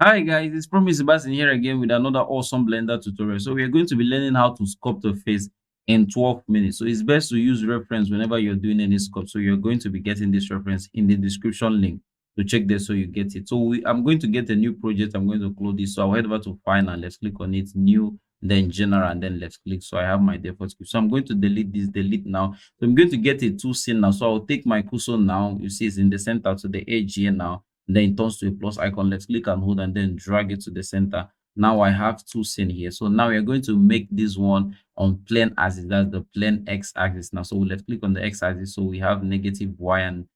Hi guys, it's Promise Sebastian here again with another awesome Blender tutorial. So we are going to be learning how to sculpt a face in 12 minutes. So it's best to use reference whenever you're doing any sculpt. So you're going to be getting this reference in the description link to check there so you get it. So I'm going to get a new project. I'm going to close this. So I'll head over to File and let's click on it, New, then General, and then let's click. So I have my default script. So I'm going to delete this, delete now. So I'm going to get a tool scene now. So I'll take my cursor now. You see it's in the center to the edge here now. Then it turns to a plus icon. Let's click and hold and then drag it to the center. Now I have two scene here. So now we are going to make this one on plane axis. That's the plane x axis now. So let's click on the x axis. So we have negative y and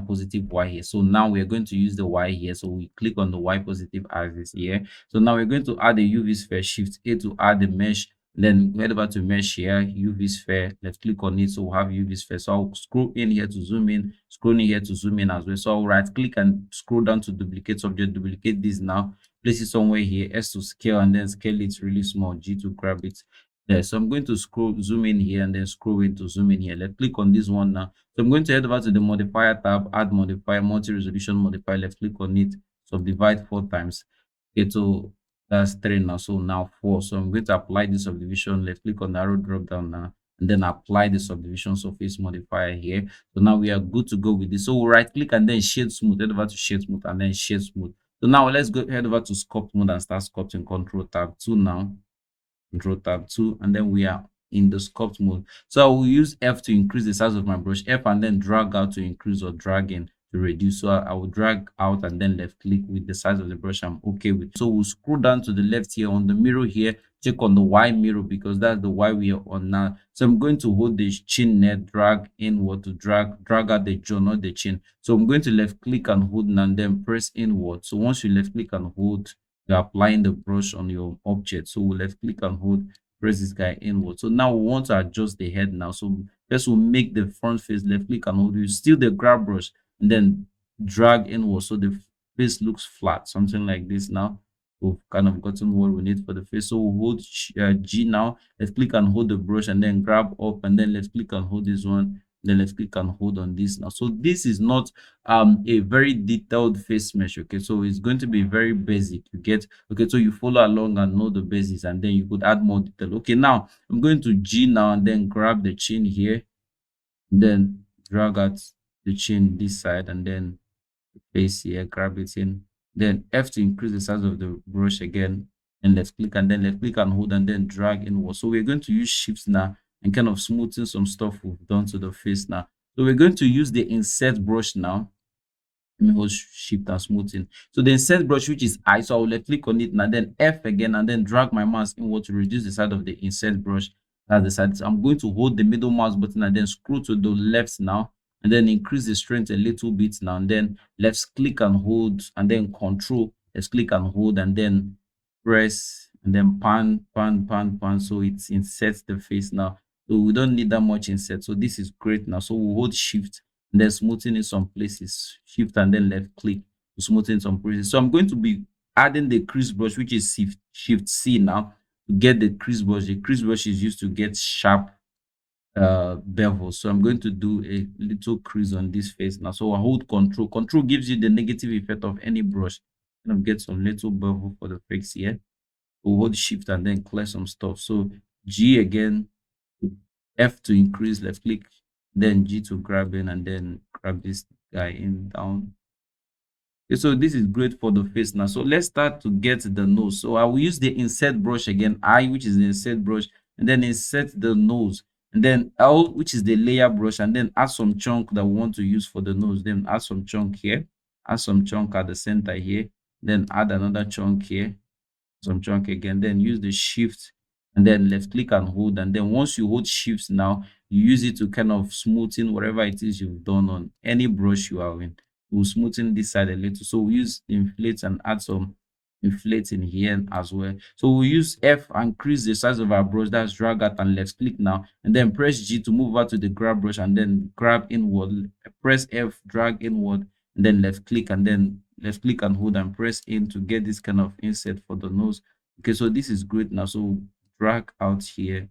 positive y here. So now we are going to use the y here. So we click on the y positive axis here. So now we're going to add a UV sphere, shift A to add the mesh. Then head over to mesh here, UV sphere. Let's click on it. So we'll have UV sphere. So I'll scroll in here to zoom in, scroll in here to zoom in as well. So I'll right click and scroll down to duplicate subject, duplicate this now, place it somewhere here, S to scale, and then scale it really small, G to grab it there. So I'm going to scroll, zoom in here, and then scroll in to zoom in here. Let's click on this one now. So I'm going to head over to the modifier tab, add modifier, multi-resolution modifier. Let's click on it, subdivide 4 times. Okay, so that's 3 now. So now 4. So I'm going to apply this subdivision. Let's click on the arrow drop down now and then apply the subdivision surface modifier here. So now we are good to go with this. So we'll right click and then shade smooth, head over to shade smooth and then shade smooth. So now let's go head over to sculpt mode and start sculpting. Control tab 2 now, control tab 2, and then we are in the sculpt mode. So I will use F to increase the size of my brush, F and then drag out to increase or drag in to reduce. So I will drag out and then left click with the size of the brush I'm okay with. So we'll scroll down to the left here on the mirror here, check on the Y mirror because that's the Y we are on now. So I'm going to hold the chin net, drag inward to drag out the jaw, not the chin. So I'm going to left click and hold and then press inward. So once you left click and hold, you're applying the brush on your object. So we'll left click and hold, press this guy inward. So now we want to adjust the head now. So first we'll make the front face, left click and hold. You steal the grab brush and then drag inward so the face looks flat, something like this. Now we've kind of gotten what we need for the face. So we'll hold G now, let's click and hold the brush and then grab up and then let's click and hold this one, then let's click and hold on this now. So this is not a very detailed face mesh, okay? So it's going to be very basic, you get, okay? So you follow along and know the basics and then you could add more detail. Okay, now I'm going to G now and then grab the chin here, then drag out the chin this side and then face here, grab it in, then F to increase the size of the brush again, and left click and then left click and hold and then drag inward. So we're going to use shifts now and kind of smoothing some stuff we've done to the face now. So we're going to use the insert brush now. Let me hold shift and smoothing. So the insert brush, which is I, so I'll left click on it now, then F again and then drag my mouse inward to reduce the side of the insert brush. That's the side. So I'm going to hold the middle mouse button and then scroll to the left now and then increase the strength a little bit now, and then left click and hold and then control, let's click and hold and then press and then pan so it inserts the face now. So we don't need that much insert, so this is great now. So we'll hold shift and then smoothing in some places, shift and then left click to smoothen some places. So I'm going to be adding the crease brush, which is shift C now to get the crease brush. The crease brush is used to get sharp bevel. So I'm going to do a little crease on this face now. So I hold control gives you the negative effect of any brush, kind of get some little bevel for the face here. We'll hold shift and then clear some stuff. So G again, F to increase, left click, then G to grab in and then grab this guy in down. Okay, so this is great for the face now. So let's start to get the nose. So I will use the insert brush again, I, which is the insert brush, and then insert the nose, and then L, which is the layer brush, and then add some chunk that we want to use for the nose. Then add some chunk here, add some chunk at the center here, then add another chunk here, some chunk again, then use the shift and then left click and hold, and then once you hold shift now, you use it to kind of smoothen whatever it is you've done on any brush you are in. We'll smoothen this side a little. So we use inflate and add some inflate in here as well. So we'll use F and increase the size of our brush, that's drag out and left click now, and then press G to move out to the grab brush and then grab inward, press F, drag inward, and then left click and then left click and hold and press in to get this kind of insert for the nose. Okay, so this is great now. So drag out here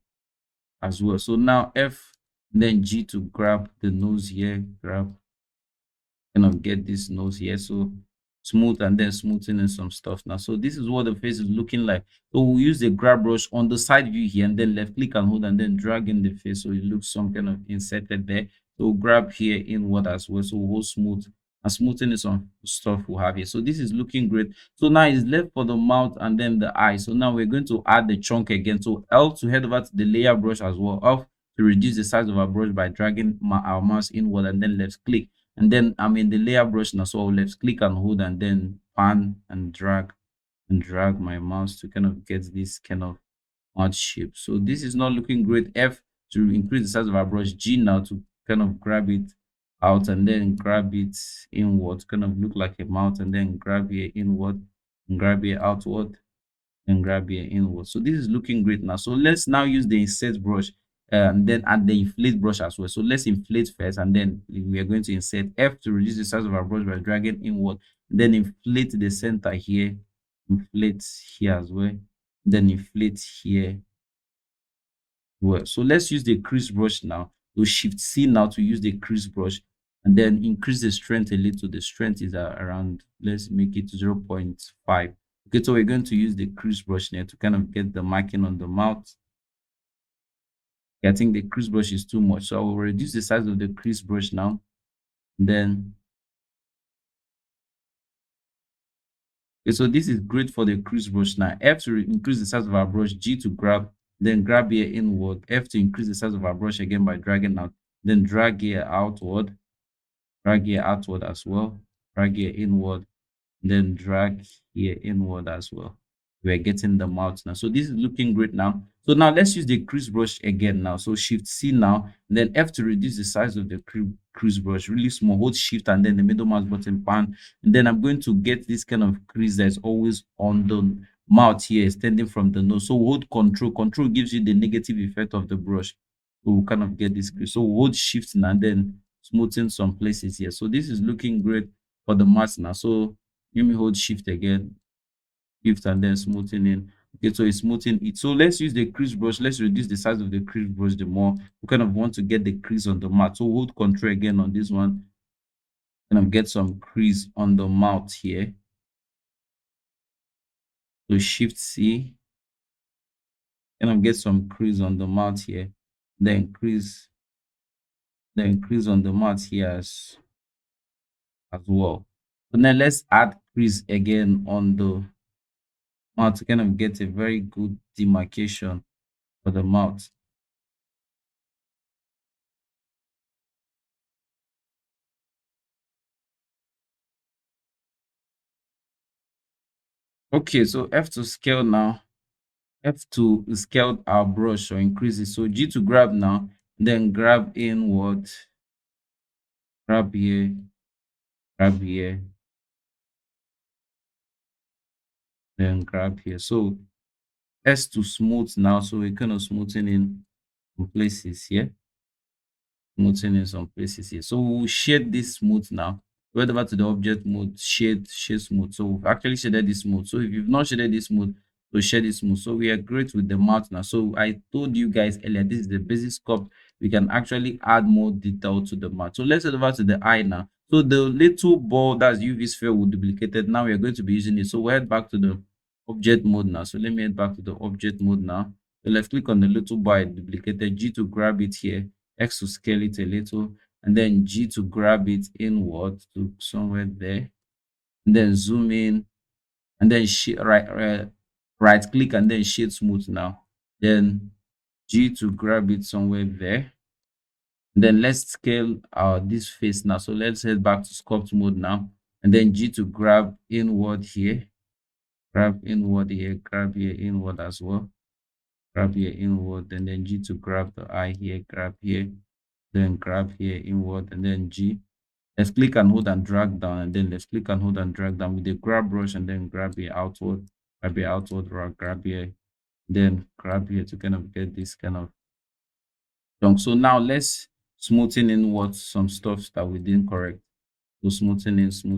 as well. So now F, then G to grab the nose here, grab, kind of get this nose here. So smooth and then smoothing in some stuff now. So this is what the face is looking like. So we'll use the grab brush on the side view here and then left click and hold and then drag in the face so it looks some kind of inserted there. So we'll grab here inward as well. So we'll hold smooth and smoothing is some stuff we have here. So this is looking great. So now it's left for the mouth and then the eye. So now we're going to add the chunk again. So L to head over to the layer brush as well. Off to reduce the size of our brush by dragging our mouse inward and then left click. And then I'm in the layer brush now, so I'll left click and hold and then pan and drag my mouse to kind of get this kind of odd shape. So this is not looking great. F to increase the size of our brush. G now to kind of grab it out and then grab it inward, kind of look like a mouth, and then grab here inward and grab here outward and grab here inward. So this is looking great now. So let's now use the insert brush and then add the inflate brush as well. So let's inflate first and then we are going to insert. F to reduce the size of our brush by dragging inward, then inflate the center here, inflate here as well, then inflate here. Well, so let's use the crease brush now. So shift C now to use the crease brush and then increase the strength a little. The strength is around, let's make it 0.5. Okay, so we're going to use the crease brush here to kind of get the marking on the mouth. I think the crease brush is too much, so I will reduce the size of the crease brush now. Then, okay, so this is great for the crease brush now. F to increase the size of our brush, G to grab, then grab here inward, F to increase the size of our brush again by dragging out, then drag here outward, drag here outward as well, drag here inward, then drag here inward as well. We're getting the mouth now. So this is looking great now. So now let's use the crease brush again now. So shift C now, and then F to reduce the size of the crease brush, really small. Hold shift and then the middle mouse button pan. And then I'm going to get this kind of crease that's always on the mouth here, extending from the nose. So hold control. Control gives you the negative effect of the brush. So we'll kind of get this crease. So hold shift and then smoothing some places here. So this is looking great for the mask now. So let me hold shift again, shift and then smoothing in. Okay, so it's smoothing it. So let's use the crease brush. Let's reduce the size of the crease brush the more. We kind of want to get the crease on the mouth. So hold control again on this one. Kind of get some crease on the mouth here. So shift C. Kind of get some crease on the mouth here. Then crease on the mouth here as well. So now let's add crease again on the mouth to kind of get a very good demarcation for the mouth. Okay, so F to scale now. F to scale our brush or increase it. So G to grab now, then grab inward, grab here, then grab here. So S to smooth now. So we're kind of smoothing in some places here. Smoothing in some places here. So we'll shade this smooth now. Right over to the object mode, shade smooth. So we've actually shaded this smooth. So if you've not shaded this smooth, so shade this smooth. So we are great with the mouth now. So I told you guys earlier, this is the basic sculpt. We can actually add more detail to the mouth. So let's head over to the eye now. So the little ball that's UV sphere will duplicated. Now we are going to be using it. So we'll head back to the object mode now. So let me head back to the object mode now. So left click on the little bar duplicated, G to grab it here, X to scale it a little, and then G to grab it inward to somewhere there, and then zoom in, and then right click and then shade smooth now. Then G to grab it somewhere there. And then let's scale this face now. So let's head back to sculpt mode now, and then G to grab inward here, grab inward here, grab here inward as well, grab here inward, and then G to grab the eye here, grab here, then grab here inward, and then G. Left click and hold and drag down, and then left click and hold and drag down with the grab brush, and then grab here outward, grab here, then grab here to kind of get this kind of chunk. So now let's smoothen in what some stuff that we didn't correct. So smoothing in. So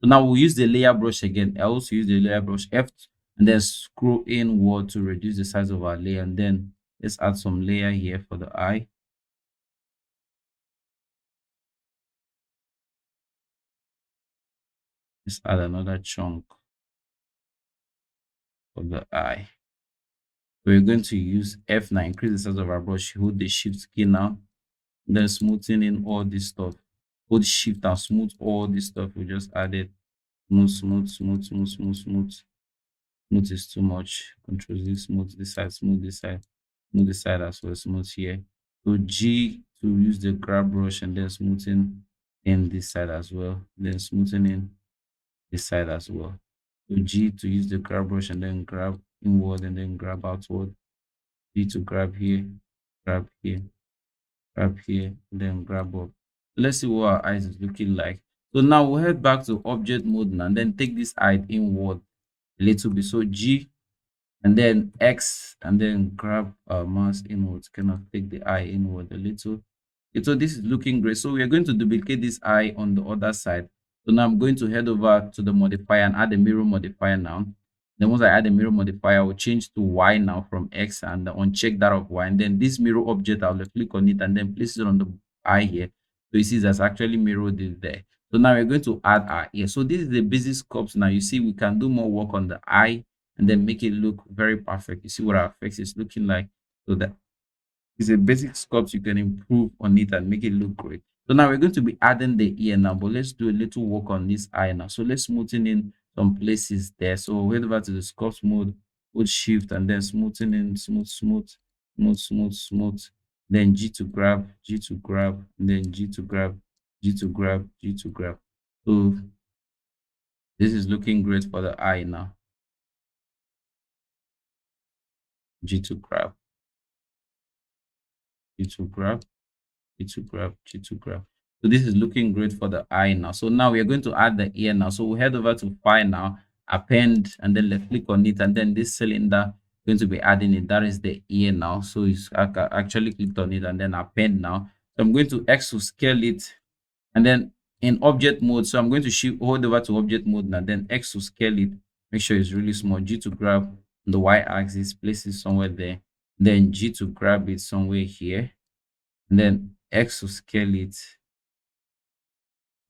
now we'll use the layer brush again. I also use the layer brush F and then scroll inward to reduce the size of our layer, and then let's add some layer here for the eye. Let's add another chunk of the eye. We're going to use F9, increase the size of our brush. Hold the shift key now, then smoothing in all this stuff. Hold shift and smooth all this stuff we just added. Smooth, smooth, smooth, smooth, smooth, smooth. Smooth is too much. Control Z, smooth this side, smooth this side, smooth this side as well, smooth here. So G to use the grab brush and then smoothing in this side as well. Then smoothing in this side as well. So G to use the grab brush and then grab inward and then grab outward. G to grab here, grab here, grab here, then grab up. Let's see what our eyes is looking like. So now we'll head back to object mode now and then take this eye inward a little bit. So G and then X and then grab our mouse inwards, kind of take the eye inward a little. Okay, so this is looking great. So we are going to duplicate this eye on the other side. So now I'm going to head over to the modifier and add a mirror modifier now. Then once I add a mirror modifier, I will change to Y now from X and uncheck that of Y. And then this mirror object, I'll click on it and then place it on the eye here. So you see that's actually mirrored it there. So now we're going to add our ear. So this is the basic sculpt. Now you see we can do more work on the eye and then make it look very perfect. You see what our effects is looking like. So that is a basic sculpt. You can improve on it and make it look great. So now we're going to be adding the ear now, but let's do a little work on this eye now. So let's smoothen in some places there. So head over to the sculpt mode, hold shift and then smoothing in, smooth, smooth, smooth, smooth, smooth. Then G to grab, G to grab, and then G to grab, G to grab, G to grab. So this is looking great for the eye now. G to grab, G to grab, G to grab, G to grab. So this is looking great for the eye now. So now we are going to add the ear now. So we'll head over to file now, append, and then left click on it, and then this cylinder going to be adding it. That is the ear now. So it's actually clicked on it and then append now. So I'm going to X to scale it, and then in object mode. So I'm going to shift hold over to object mode now, then X to scale it. Make sure it's really small. G to grab the Y axis, place it somewhere there. Then G to grab it somewhere here, and then X to scale it,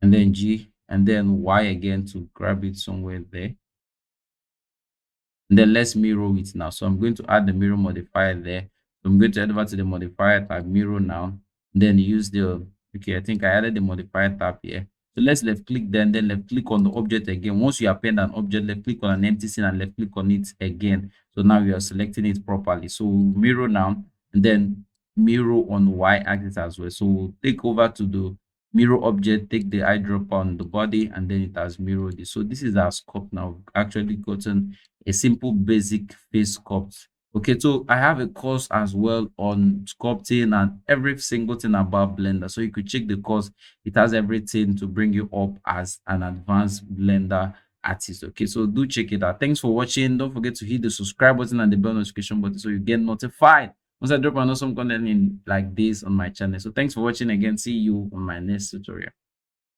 and then G, and then Y again to grab it somewhere there. And then let's mirror it now. So I'm going to add the mirror modifier there. So I'm going to head over to the modifier tab, mirror now, then use the, okay, I think I added the modifier tab here. So let's left click then left click on the object again. Once you append an object, left click on an empty scene and left click on it again. So now we are selecting it properly. So mirror now, and then mirror on the Y axis as well. So we'll take over to the mirror object, take the eyedropper on the body, and then it has mirrored it. So this is our sculpt now. We've actually gotten a simple basic face sculpt. Okay, so I have a course as well on sculpting and every single thing about Blender. So you could check the course. It has everything to bring you up as an advanced Blender artist. Okay, so do check it out. Thanks for watching. Don't forget to hit the subscribe button and the bell notification button so you get notified once I drop another some content in like this on my channel. So thanks for watching again. See you on my next tutorial.